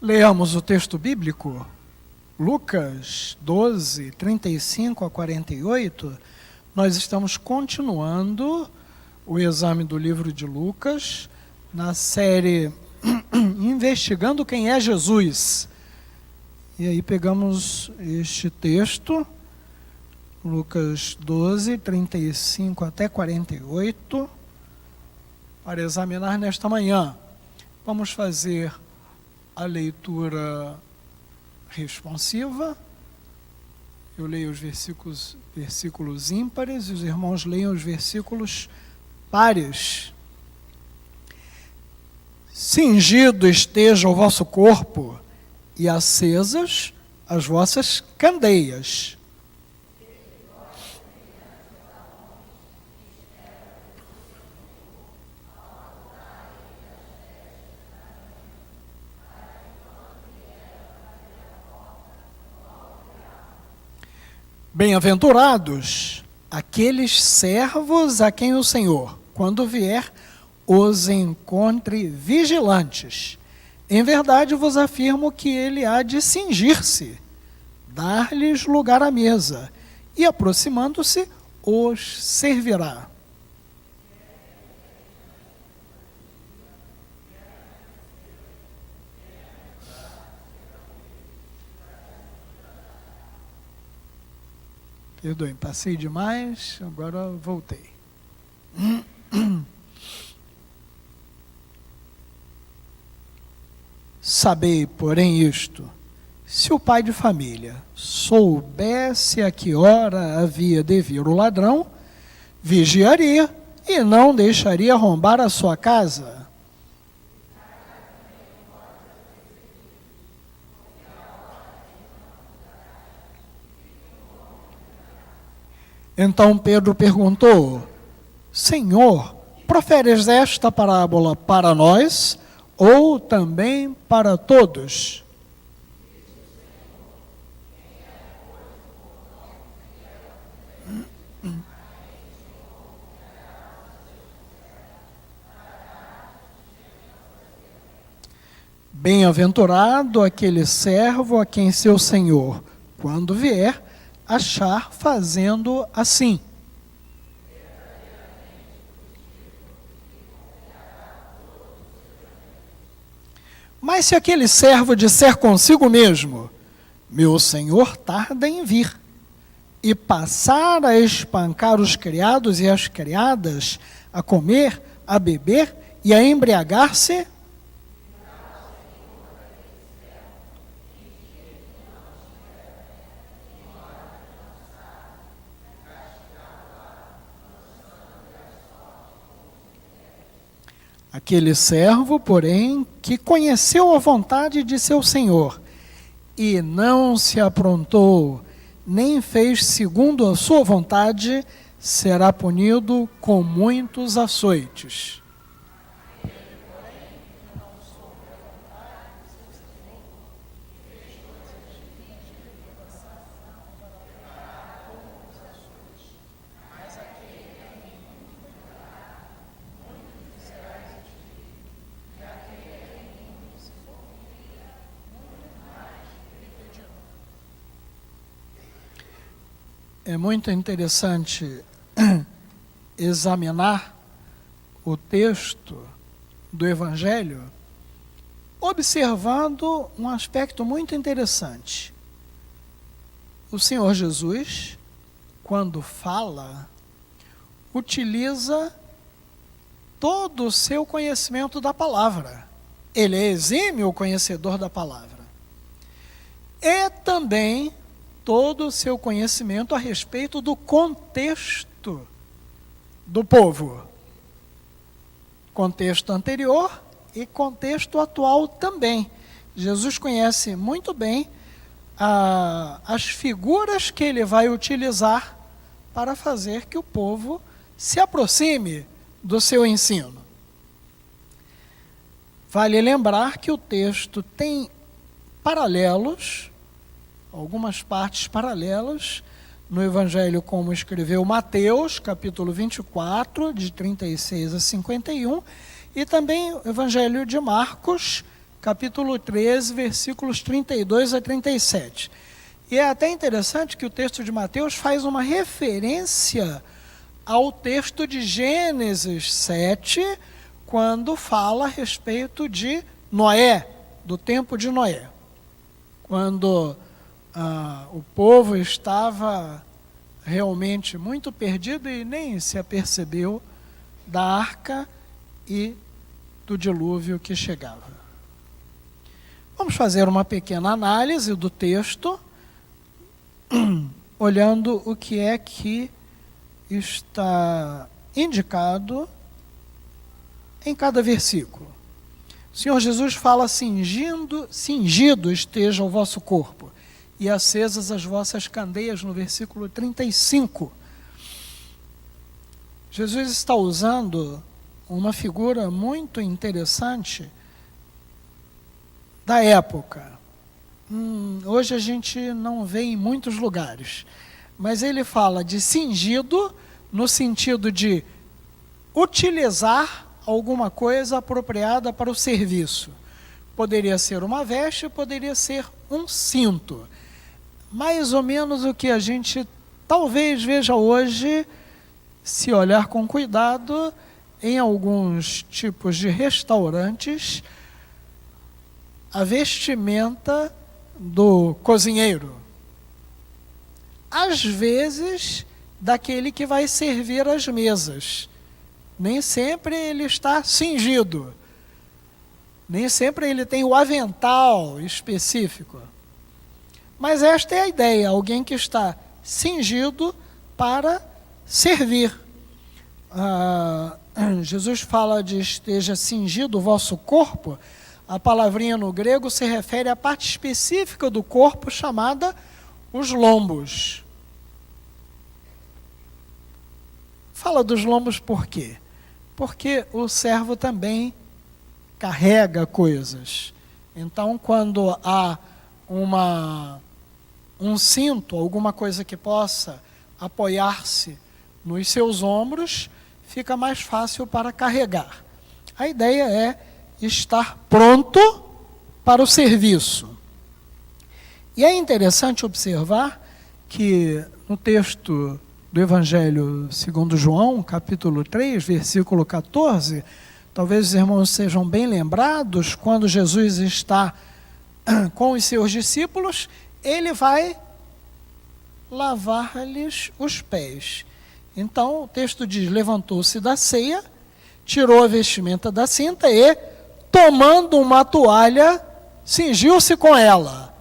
Leamos o texto bíblico, Lucas 12, 35 a 48. Nós estamos continuando o exame do livro de Lucas, na série Investigando Quem é Jesus. E aí pegamos este texto, Lucas 12, 35 até 48, para examinar nesta manhã. Vamos fazer a leitura responsiva. Eu leio os versículos ímpares e os irmãos leiam os versículos pares. Cingido esteja o vosso corpo e acesas as vossas candeias. Bem-aventurados aqueles servos a quem o Senhor, quando vier, os encontre vigilantes. Em verdade vos afirmo que ele há de cingir-se, dar-lhes lugar à mesa, e aproximando-se, os servirá. Perdoem, passei demais, agora voltei. Sabei, porém, isto: se o pai de família soubesse a que hora havia de vir o ladrão, vigiaria e não deixaria arrombar a sua casa. Então Pedro perguntou: Senhor, proferes esta parábola para nós ou também para todos? Bem-aventurado aquele servo a quem seu senhor, quando vier, achar fazendo assim. Mas se aquele servo disser consigo mesmo: meu senhor tarda em vir, e passar a espancar os criados e as criadas, a comer, a beber e a embriagar-se, aquele servo, porém, que conheceu a vontade de seu senhor e não se aprontou, nem fez segundo a sua vontade, será punido com muitos açoites. É muito interessante examinar o texto do Evangelho, observando um aspecto muito interessante. O Senhor Jesus, quando fala, utiliza todo o seu conhecimento da palavra. Ele é exímio conhecedor da palavra. E também todo o seu conhecimento a respeito do contexto do povo. Contexto anterior e contexto atual também. Jesus conhece muito bem as figuras que ele vai utilizar para fazer que o povo se aproxime do seu ensino. Vale lembrar que o texto tem paralelos, algumas partes paralelas, no Evangelho como escreveu Mateus, capítulo 24, de 36 a 51, e também o Evangelho de Marcos, capítulo 13, versículos 32 a 37. E é até interessante que o texto de Mateus faz uma referência ao texto de Gênesis 7, quando fala a respeito de Noé, do tempo de Noé. Quando o povo estava realmente muito perdido e nem se apercebeu da arca e do dilúvio que chegava. Vamos fazer uma pequena análise do texto, olhando o que é que está indicado em cada versículo. O Senhor Jesus fala: cingido esteja o vosso corpo e acesas as vossas candeias, no versículo 35. Jesus está usando uma figura muito interessante da época. Hoje a gente não vê em muitos lugares, mas ele fala de cingido no sentido de utilizar alguma coisa apropriada para o serviço. Poderia ser uma veste, poderia ser um cinto. Mais ou menos o que a gente talvez veja hoje, se olhar com cuidado, em alguns tipos de restaurantes, a vestimenta do cozinheiro. Às vezes, daquele que vai servir as mesas. Nem sempre ele está cingido. Nem sempre ele tem o avental específico. Mas esta é a ideia, alguém que está cingido para servir. Jesus fala de esteja cingido o vosso corpo. A palavrinha no grego se refere à parte específica do corpo chamada os lombos. Fala dos lombos por quê? Porque o servo também carrega coisas. Então, quando há um cinto, alguma coisa que possa apoiar-se nos seus ombros, fica mais fácil para carregar. A ideia é estar pronto para o serviço. E é interessante observar que no texto do Evangelho segundo João, capítulo 3, versículo 14, talvez os irmãos sejam bem lembrados, quando Jesus está com os seus discípulos, ele vai lavar-lhes os pés. Então o texto diz: levantou-se da ceia, tirou a vestimenta da cinta e, tomando uma toalha, cingiu-se com ela.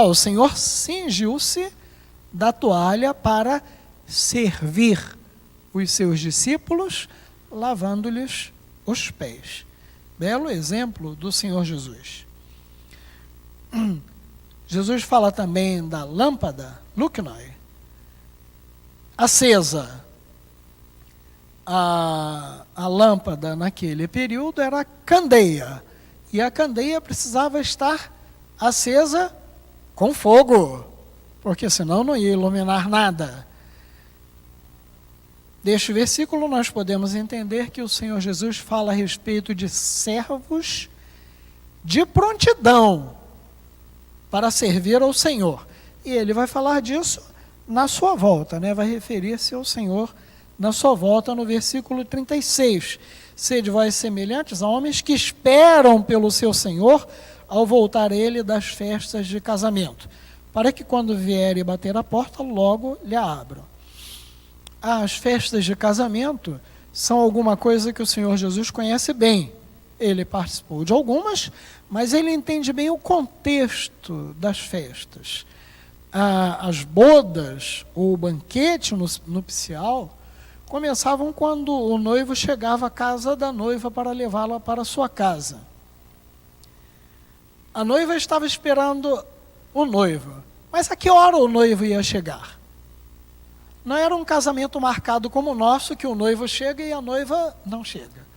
O Senhor cingiu-se da toalha para servir os seus discípulos, lavando-lhes os pés. Belo exemplo do Senhor Jesus. Jesus fala também da lâmpada, Lucnoi, acesa. A lâmpada naquele período era candeia, e a candeia precisava estar acesa com fogo, porque senão não ia iluminar nada. Deste versículo nós podemos entender que o Senhor Jesus fala a respeito de servos de prontidão para servir ao Senhor. E ele vai falar disso na sua volta, vai referir-se ao Senhor na sua volta no versículo 36. Sede vós semelhantes a homens que esperam pelo seu Senhor ao voltar ele das festas de casamento, para que quando vier e bater a porta, logo lhe abram. As festas de casamento são alguma coisa que o Senhor Jesus conhece bem. Ele participou de algumas, mas ele entende bem o contexto das festas. As bodas ou o banquete nupcial começavam quando o noivo chegava à casa da noiva para levá-la para a sua casa. A noiva estava esperando o noivo, mas a que hora o noivo ia chegar? Não era um casamento marcado como o nosso, que o noivo chega e a noiva não chega.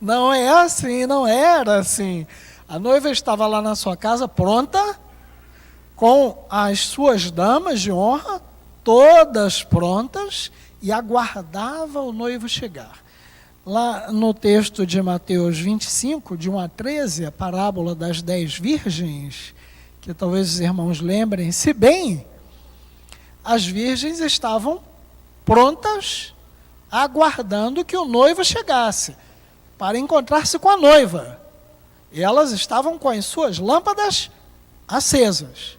Não é assim, não era assim. A noiva estava lá na sua casa pronta, com as suas damas de honra, todas prontas, e aguardava o noivo chegar. Lá no texto de Mateus 25, de 1 a 13, a parábola das 10 virgens, que talvez os irmãos lembrem-se bem, as virgens estavam prontas, aguardando que o noivo chegasse, para encontrar-se com a noiva. E elas estavam com as suas lâmpadas acesas.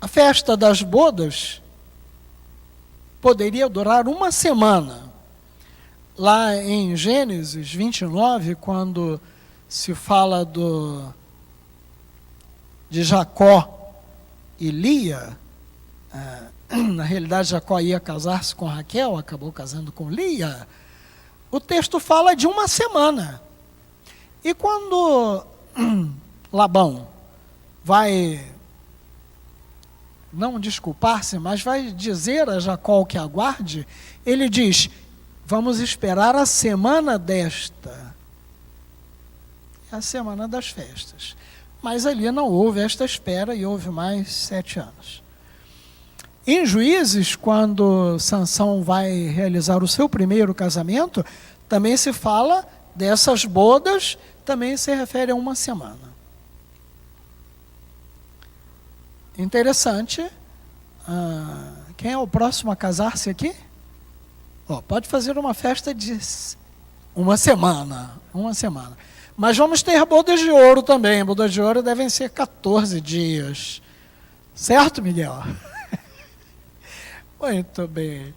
A festa das bodas poderia durar uma semana. Lá em Gênesis 29, quando se fala de Jacó e Lia, na realidade Jacó ia casar-se com Raquel, acabou casando com Lia, o texto fala de uma semana. E quando Labão vai não desculpar-se, mas vai dizer a Jacó que aguarde, ele diz, vamos esperar a semana desta. É a semana das festas. Mas ali não houve esta espera e houve mais 7 anos. Em Juízes, quando Sansão vai realizar o seu primeiro casamento, também se fala dessas bodas, também se refere a uma semana. Interessante. Quem é o próximo a casar-se aqui? Pode fazer uma festa de uma semana. Mas vamos ter bodas de ouro também. Bodas de ouro devem ser 14 dias. Certo, Miguel? Muito bem.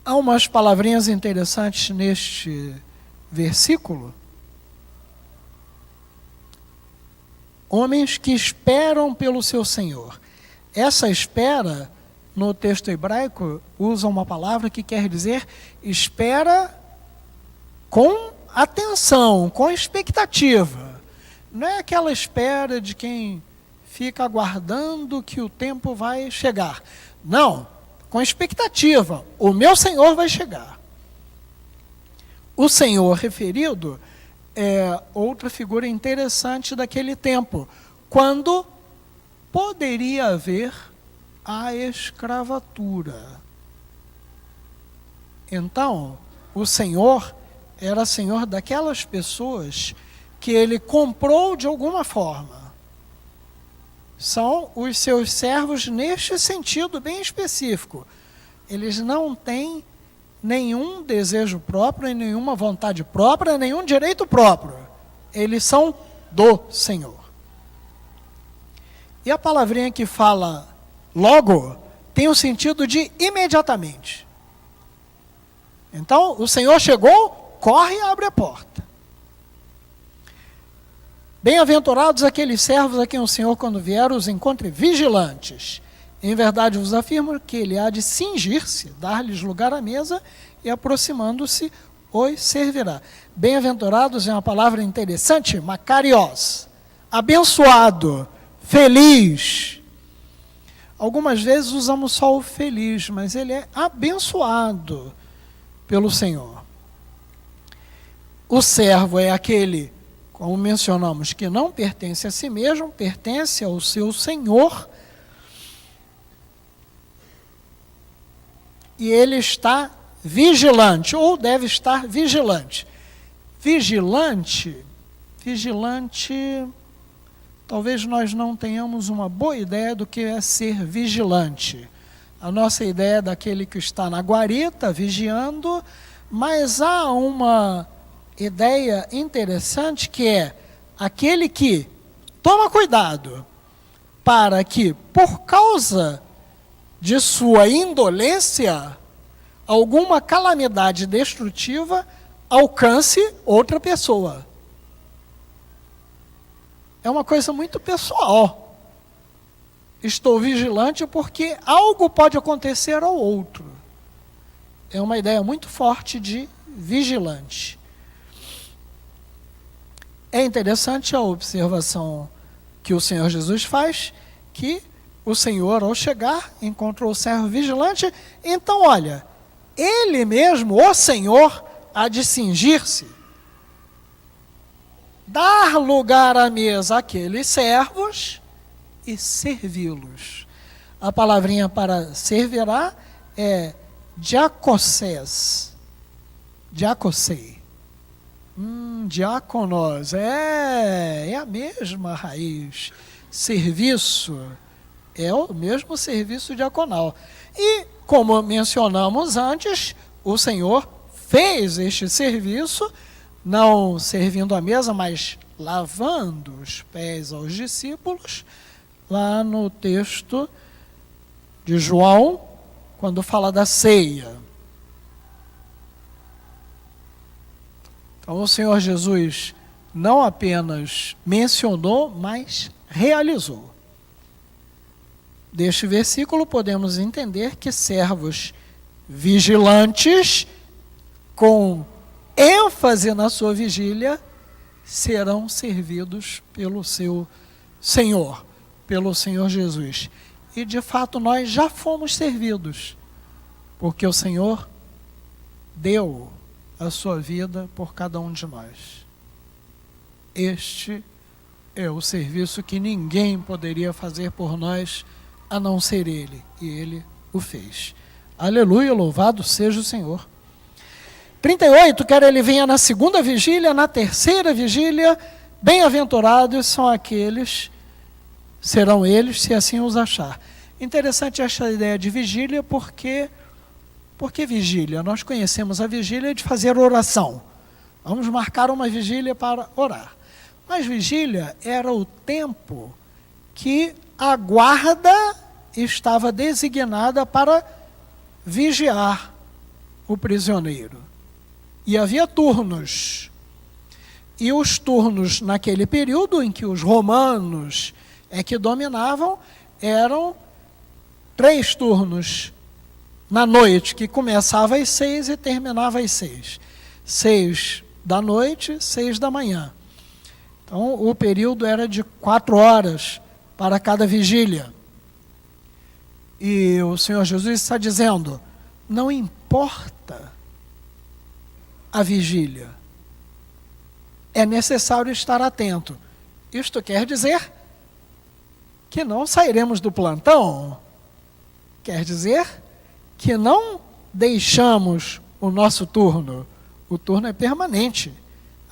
Há umas palavrinhas interessantes neste versículo. Homens que esperam pelo seu Senhor. Essa espera, no texto hebraico, usa uma palavra que quer dizer espera com atenção, com expectativa. Não é aquela espera de quem fica aguardando que o tempo vai chegar. Não, com expectativa. O meu Senhor vai chegar. O Senhor referido é outra figura interessante daquele tempo, quando poderia haver a escravatura. Então, o Senhor era Senhor daquelas pessoas que ele comprou de alguma forma. São os seus servos neste sentido bem específico. Eles não têm nenhum desejo próprio, nenhuma vontade própria, nenhum direito próprio. Eles são do Senhor. E a palavrinha que fala logo tem o sentido de imediatamente. Então, o Senhor chegou, corre e abre a porta. Bem-aventurados aqueles servos a quem o Senhor, quando vier, os encontre vigilantes. Em verdade vos afirmo que ele há de cingir-se, dar-lhes lugar à mesa e, aproximando-se, os servirá. Bem-aventurados é uma palavra interessante, makarios, abençoado, feliz. Algumas vezes usamos só o feliz, mas ele é abençoado pelo Senhor. O servo é aquele, como mencionamos, que não pertence a si mesmo, pertence ao seu Senhor. E ele está vigilante, ou deve estar vigilante. Vigilante, talvez nós não tenhamos uma boa ideia do que é ser vigilante. A nossa ideia é daquele que está na guarita, vigiando, mas há uma ideia interessante que é aquele que toma cuidado para que, por causa de sua indolência, alguma calamidade destrutiva alcance outra pessoa. É uma coisa muito pessoal. Estou vigilante porque algo pode acontecer ao outro. É uma ideia muito forte de vigilante. É interessante a observação que o Senhor Jesus faz, que o Senhor, ao chegar, encontrou o servo vigilante. Então, olha, ele mesmo, o Senhor, há de cingir-se, dar lugar à mesa àqueles servos e servi-los. A palavrinha para servirá é diakosés, diakosei. Diáconos, é a mesma raiz. Serviço, é o mesmo serviço diaconal. E, como mencionamos antes, o Senhor fez este serviço, não servindo à mesa, mas lavando os pés aos discípulos, lá no texto de João, quando fala da ceia. Então, o Senhor Jesus não apenas mencionou, mas realizou. Deste versículo podemos entender que servos vigilantes, com ênfase na sua vigília, serão servidos pelo seu Senhor, pelo Senhor Jesus. E de fato nós já fomos servidos, porque o Senhor deu a sua vida por cada um de nós. Este é o serviço que ninguém poderia fazer por nós, a não ser Ele, e Ele o fez. Aleluia, louvado seja o Senhor. 38, quer ele venha na segunda vigília, na terceira vigília, bem-aventurados são aqueles, serão eles, se assim os achar. Interessante esta ideia de vigília, porque vigília? Nós conhecemos a vigília de fazer oração. Vamos marcar uma vigília para orar. Mas vigília era o tempo que a guarda estava designada para vigiar o prisioneiro. E havia turnos. E os turnos naquele período em que os romanos é que dominavam, eram 3 turnos na noite, que começava às 6 e terminava às 6. 6 da noite, 6 da manhã. Então, o período era de 4 horas para cada vigília. E o Senhor Jesus está dizendo, não importa a vigília, é necessário estar atento. Isto quer dizer que não sairemos do plantão, quer dizer que não deixamos o nosso turno. O turno é permanente,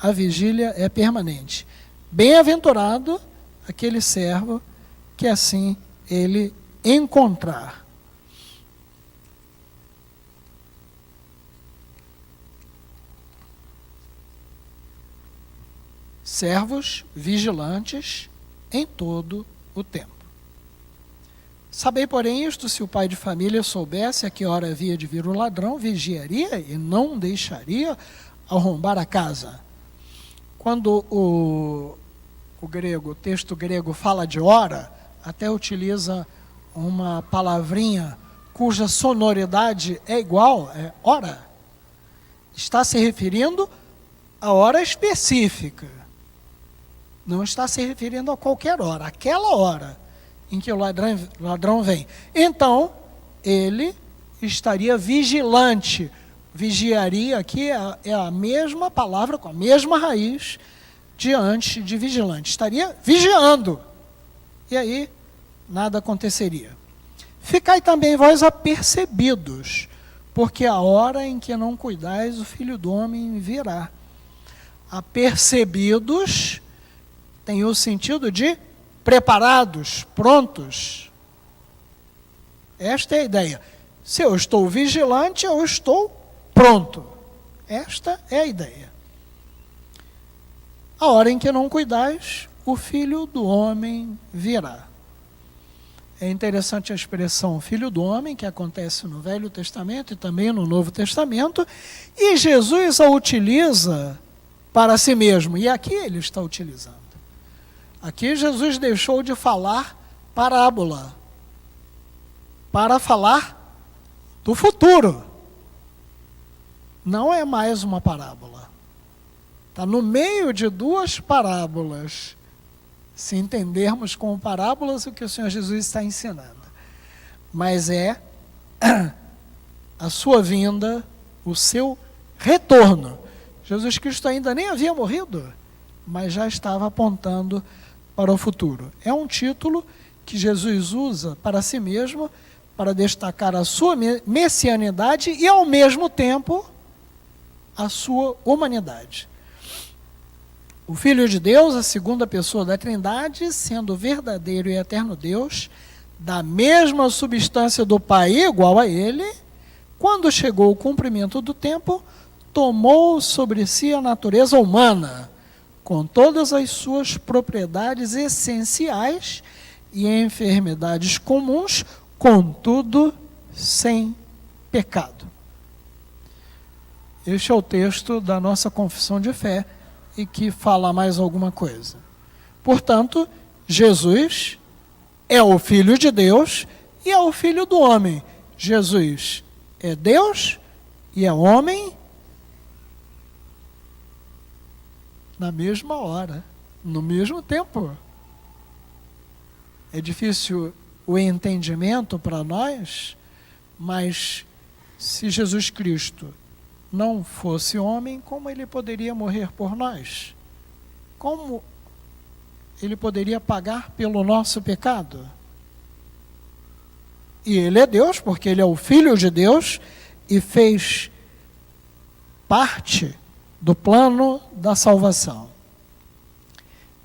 a vigília é permanente. Bem-aventurado aquele servo que assim ele encontrar. Servos vigilantes em todo o tempo. Sabei, porém, isto: se o pai de família soubesse a que hora havia de vir o ladrão, vigiaria e não deixaria arrombar a casa. Quando o texto grego fala de hora, até utiliza uma palavrinha cuja sonoridade é igual, é hora. Está se referindo a hora específica. Não está se referindo a qualquer hora, aquela hora em que o ladrão vem. Então, ele estaria vigilante. Vigiaria aqui é a mesma palavra, com a mesma raiz, diante de vigilante. Estaria vigiando. E aí, nada aconteceria. Ficai também vós apercebidos, porque a hora em que não cuidais, o Filho do Homem virá. Apercebidos tem o sentido de preparados, prontos. Esta é a ideia. Se eu estou vigilante, eu estou pronto. Esta é a ideia. A hora em que não cuidais, o Filho do Homem virá. É interessante a expressão Filho do Homem, que acontece no Velho Testamento e também no Novo Testamento, e Jesus a utiliza para si mesmo. E aqui ele está utilizando. Aqui Jesus deixou de falar parábola para falar do futuro. Não é mais uma parábola. Está no meio de 2 parábolas. Se entendermos como parábolas o que o Senhor Jesus está ensinando. Mas é a sua vinda, o seu retorno. Jesus Cristo ainda nem havia morrido, mas já estava apontando para o futuro. É um título que Jesus usa para si mesmo para destacar a sua messianidade e, ao mesmo tempo, a sua humanidade. O Filho de Deus, a segunda pessoa da Trindade, sendo verdadeiro e eterno Deus, da mesma substância do Pai igual a ele, quando chegou o cumprimento do tempo, tomou sobre si a natureza humana, com todas as suas propriedades essenciais e enfermidades comuns, contudo, sem pecado. Este é o texto da nossa confissão de fé e que fala mais alguma coisa. Portanto, Jesus é o Filho de Deus e é o Filho do homem. Jesus é Deus e é homem na mesma hora, no mesmo tempo. É difícil o entendimento para nós, mas se Jesus Cristo não fosse homem, como ele poderia morrer por nós? Como ele poderia pagar pelo nosso pecado? E ele é Deus, porque ele é o Filho de Deus e fez parte do plano da salvação.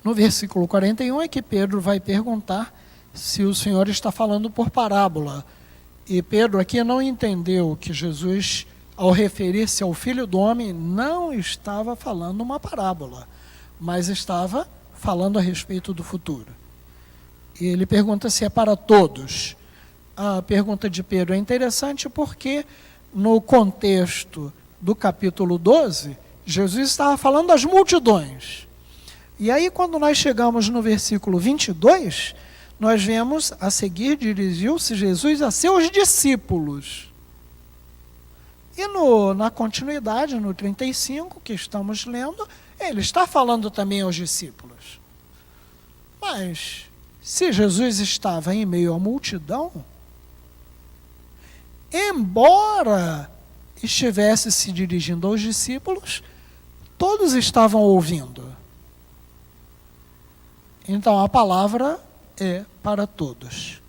No versículo 41 é que Pedro vai perguntar se o Senhor está falando por parábola. E Pedro aqui não entendeu que Jesus, ao referir-se ao Filho do Homem, não estava falando uma parábola, mas estava falando a respeito do futuro. E ele pergunta se é para todos. A pergunta de Pedro é interessante porque, no contexto do capítulo 12, Jesus estava falando às multidões. E aí, quando nós chegamos no versículo 22, nós vemos, a seguir, dirigiu-se Jesus a seus discípulos. E na continuidade, no 35, que estamos lendo, ele está falando também aos discípulos. Mas, se Jesus estava em meio à multidão, embora estivesse se dirigindo aos discípulos, todos estavam ouvindo. Então, a palavra é para todos.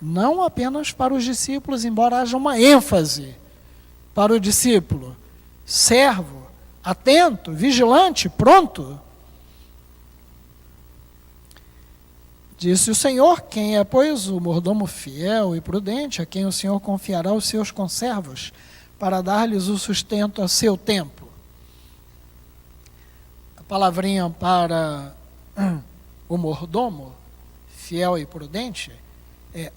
Não apenas para os discípulos, embora haja uma ênfase para o discípulo, servo, atento, vigilante, pronto. Disse o Senhor: quem é, pois, o mordomo fiel e prudente, a quem o Senhor confiará os seus conservos, para dar-lhes o sustento a seu tempo? A palavrinha para o mordomo fiel e prudente é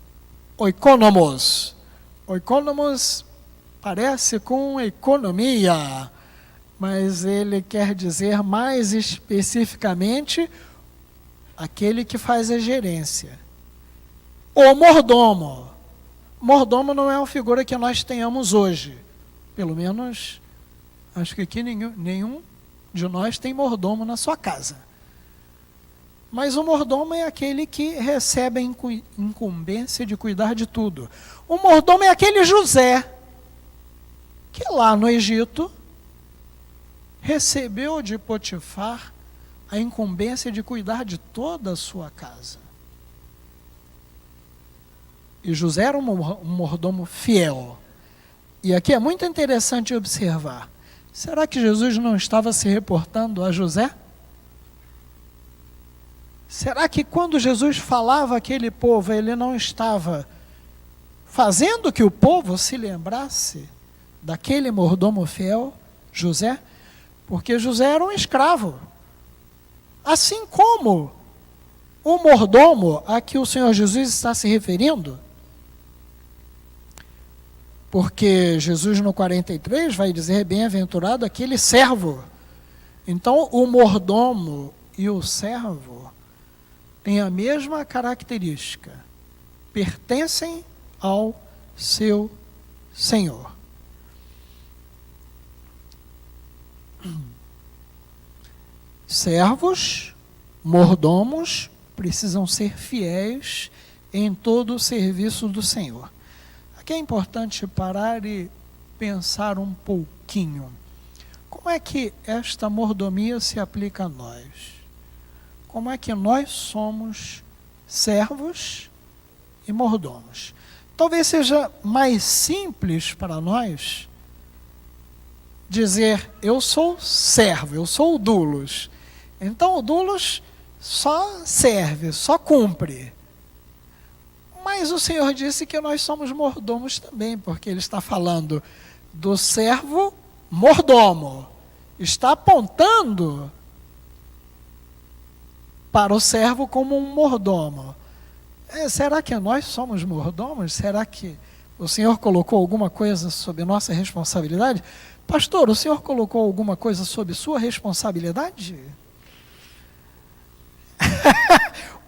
oikonomos. Oikonomos parece com economia, mas ele quer dizer mais especificamente aquele que faz a gerência. O mordomo. Mordomo não é uma figura que nós tenhamos hoje. Pelo menos, acho que aqui nenhum de nós tem mordomo na sua casa. Mas o mordomo é aquele que recebe a incumbência de cuidar de tudo. O mordomo é aquele José, que lá no Egito recebeu de Potifar a incumbência de cuidar de toda a sua casa. E José era um mordomo fiel. E aqui é muito interessante observar. Será que Jesus não estava se reportando a José? Será que quando Jesus falava àquele povo, ele não estava fazendo que o povo se lembrasse daquele mordomo fiel, José? Porque José era um escravo. Assim como o mordomo a que o Senhor Jesus está se referindo. Porque Jesus no 43 vai dizer: bem-aventurado aquele servo. Então o mordomo e o servo têm a mesma característica. Pertencem ao seu Senhor. Servos, mordomos, precisam ser fiéis em todo o serviço do Senhor. Aqui é importante parar e pensar um pouquinho. Como é que esta mordomia se aplica a nós? Como é que nós somos servos e mordomos? Talvez seja mais simples para nós dizer, eu sou servo, eu sou o doulos. Então o doulos só serve, só cumpre. Mas o Senhor disse que nós somos mordomos também, porque Ele está falando do servo mordomo. Está apontando para o servo como um mordomo. Será que nós somos mordomos? Será que o Senhor colocou alguma coisa sob nossa responsabilidade? Pastor, o Senhor colocou alguma coisa sob sua responsabilidade?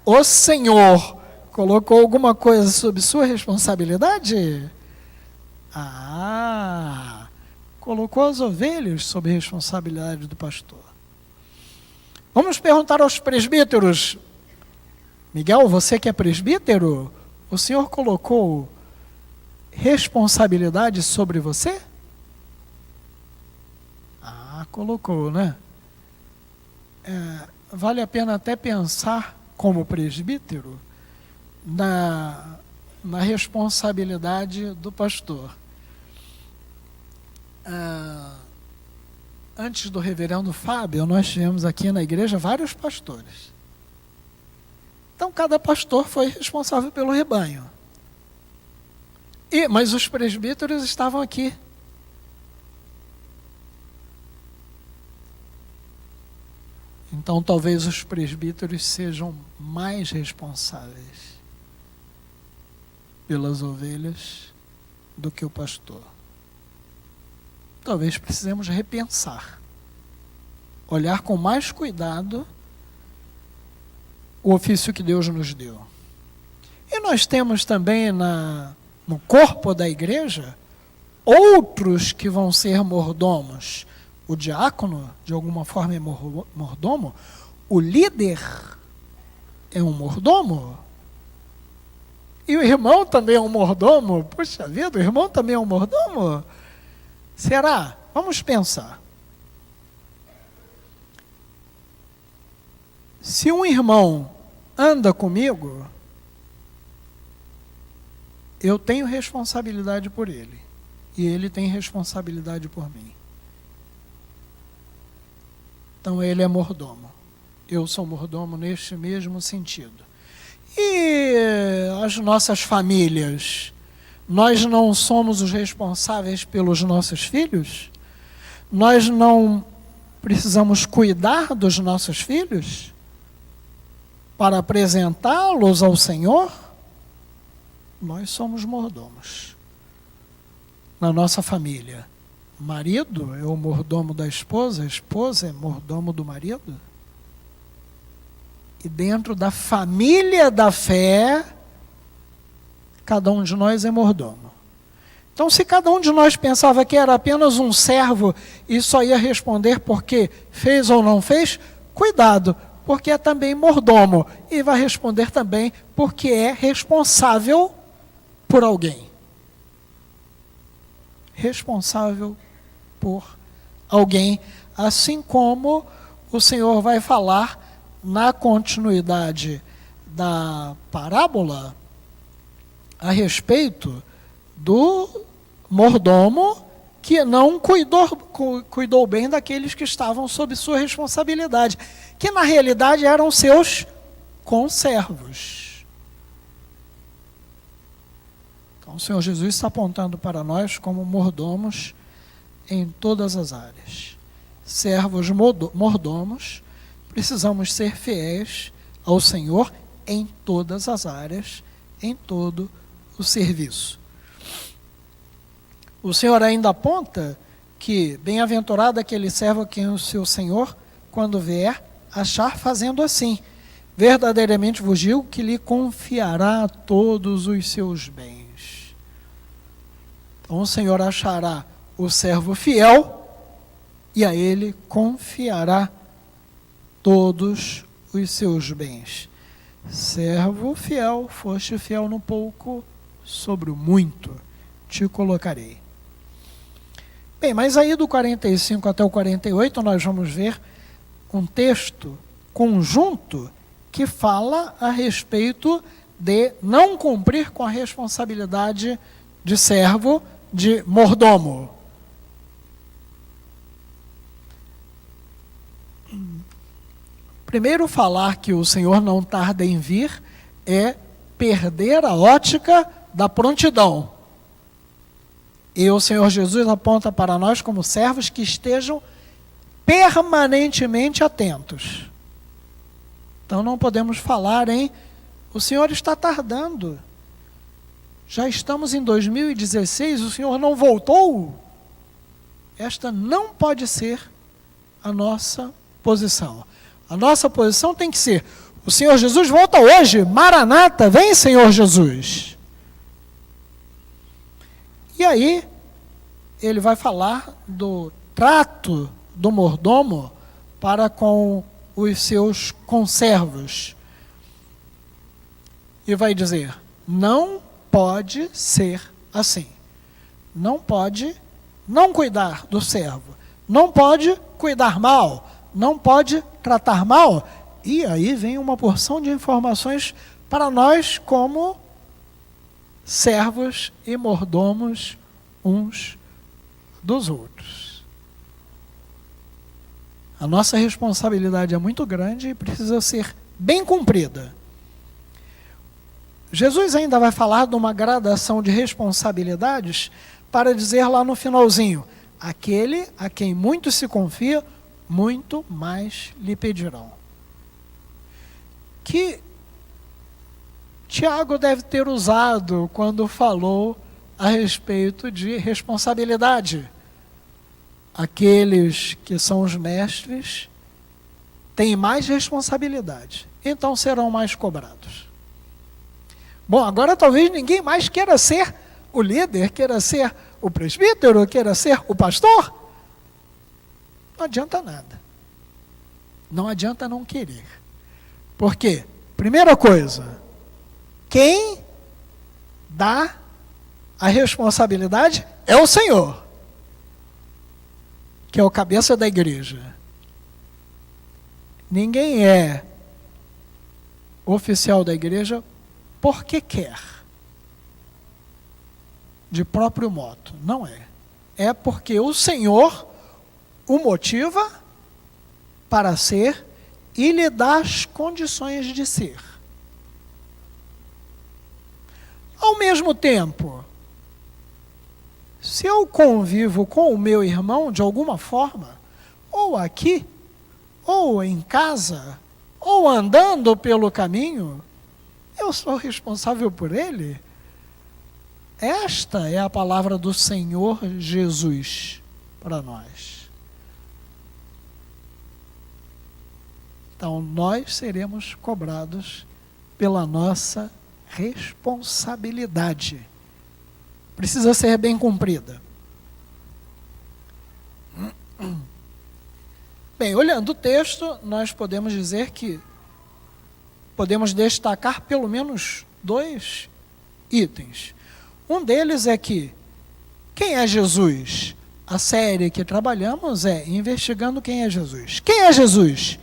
O Senhor colocou alguma coisa sob sua responsabilidade? Colocou as ovelhas sob responsabilidade do pastor. Vamos perguntar aos presbíteros. Miguel, você que é presbítero, o Senhor colocou responsabilidade sobre você? Colocou, né? Vale a pena até pensar, como presbítero, na responsabilidade do pastor. Antes do reverendo Fábio, nós tivemos aqui na igreja vários pastores. Então, cada pastor foi responsável pelo rebanho. Mas os presbíteros estavam aqui. Então, talvez os presbíteros sejam mais responsáveis pelas ovelhas do que o pastor. Talvez precisemos repensar, olhar com mais cuidado o ofício que Deus nos deu. E nós temos também no corpo da igreja outros que vão ser mordomos. O diácono, de alguma forma, é mordomo. O líder é um mordomo. E o irmão também é um mordomo. Puxa vida, o irmão também é um mordomo? Será? Vamos pensar. Se um irmão anda comigo, eu tenho responsabilidade por ele. E ele tem responsabilidade por mim. Então ele é mordomo. Eu sou mordomo neste mesmo sentido. E as nossas famílias? Nós não somos os responsáveis pelos nossos filhos? Nós não precisamos cuidar dos nossos filhos para apresentá-los ao Senhor? Nós somos mordomos. Na nossa família. O marido é o mordomo da esposa, a esposa é mordomo do marido. E dentro da família da fé, cada um de nós é mordomo. Então, se cada um de nós pensava que era apenas um servo e só ia responder porque fez ou não fez, cuidado, porque é também mordomo. E vai responder também porque é responsável por alguém. Responsável por alguém, assim como o Senhor vai falar na continuidade da parábola a respeito do mordomo que não cuidou bem daqueles que estavam sob sua responsabilidade, que na realidade eram seus conservos. Então o Senhor Jesus está apontando para nós como mordomos em todas as áreas. Servos mordomos, precisamos ser fiéis ao Senhor em todas as áreas, em todo o serviço. O Senhor ainda aponta que bem-aventurado aquele servo a quem o seu Senhor, quando vier, achar fazendo assim. Verdadeiramente vos digo que lhe confiará todos os seus bens. Então o Senhor achará o servo fiel e a ele confiará todos os seus bens. Servo fiel, foste fiel no pouco, sobre o muito te colocarei. Bem, mas aí do 45 até o 48 nós vamos ver um texto conjunto que fala a respeito de não cumprir com a responsabilidade de servo, de mordomo. Primeiro, falar que o Senhor não tarda em vir é perder a ótica da prontidão. E o Senhor Jesus aponta para nós como servos que estejam permanentemente atentos. Então não podemos falar em o Senhor está tardando. Já estamos em 2016, o Senhor não voltou? Esta não pode ser a nossa posição. A nossa posição tem que ser: o Senhor Jesus volta hoje, Maranata, vem Senhor Jesus. E aí, ele vai falar do trato do mordomo para com os seus conservos. E vai dizer: não pode ser assim. Não pode não cuidar do servo. Não pode cuidar mal. Não pode tratar mal. E aí vem uma porção de informações para nós como servos e mordomos uns dos outros. A nossa responsabilidade é muito grande e precisa ser bem cumprida. Jesus ainda vai falar de uma gradação de responsabilidades para dizer lá no finalzinho: aquele a quem muito se confia, muito mais lhe pedirão. Que Tiago deve ter usado quando falou a respeito de responsabilidade. Aqueles que são os mestres têm mais responsabilidade, então serão mais cobrados. Bom, agora talvez ninguém mais queira ser o líder, queira ser o presbítero, queira ser o pastor. Não adianta nada. Não adianta não querer. Por quê? Primeira coisa, quem dá a responsabilidade é o Senhor, que é o cabeça da igreja. Ninguém é oficial da igreja porque quer, de próprio moto. Não é. É porque o Senhor o motiva para ser e lhe dá as condições de ser. Ao mesmo tempo, se eu convivo com o meu irmão de alguma forma, ou aqui, ou em casa, ou andando pelo caminho, eu sou responsável por ele. Esta é a palavra do Senhor Jesus para nós. Então, nós seremos cobrados pela nossa responsabilidade. Precisa ser bem cumprida. Bem, olhando o texto, nós podemos dizer que podemos destacar pelo menos 2 itens. Um deles é que, quem é Jesus? A série que trabalhamos é Investigando Quem é Jesus. Quem é Jesus?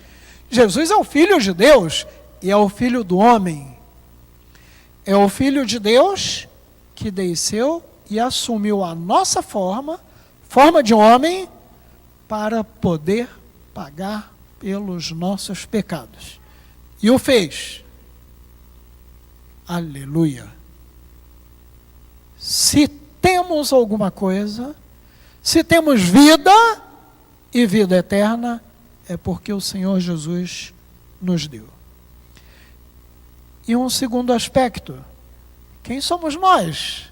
Jesus é o Filho de Deus e é o Filho do homem. É o Filho de Deus que desceu e assumiu a nossa forma de homem, para poder pagar pelos nossos pecados. E o fez. Aleluia. Se temos alguma coisa, se temos vida e vida eterna, é porque o Senhor Jesus nos deu. E um segundo aspecto: quem somos nós?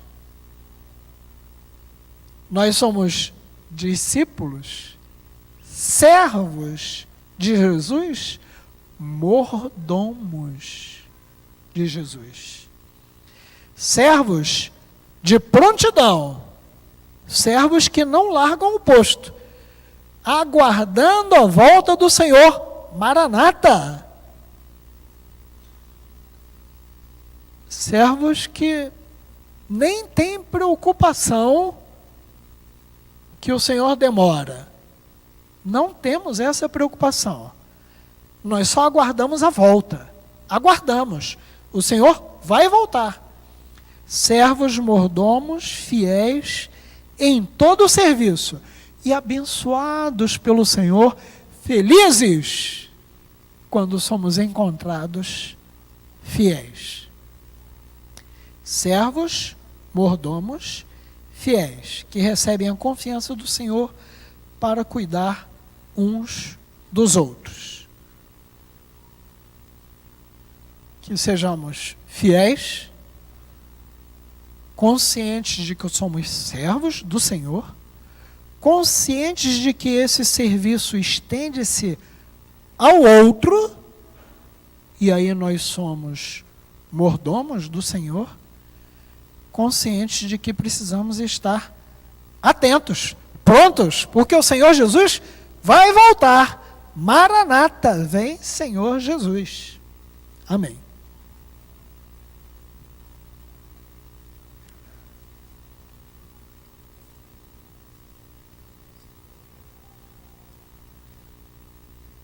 Nós somos discípulos, servos de Jesus, mordomos de Jesus. Servos de prontidão, servos que não largam o posto, aguardando a volta do Senhor, Maranata. Servos que nem têm preocupação que o Senhor demora. Não temos essa preocupação. Nós só aguardamos a volta. Aguardamos. O Senhor vai voltar. Servos mordomos, fiéis em todo o serviço e abençoados pelo Senhor, felizes quando somos encontrados fiéis. Servos, mordomos, fiéis, que recebem a confiança do Senhor para cuidar uns dos outros. Que sejamos fiéis, conscientes de que somos servos do Senhor, conscientes de que esse serviço estende-se ao outro, e aí nós somos mordomos do Senhor, conscientes de que precisamos estar atentos, prontos, porque o Senhor Jesus vai voltar. Maranata, vem Senhor Jesus. Amém.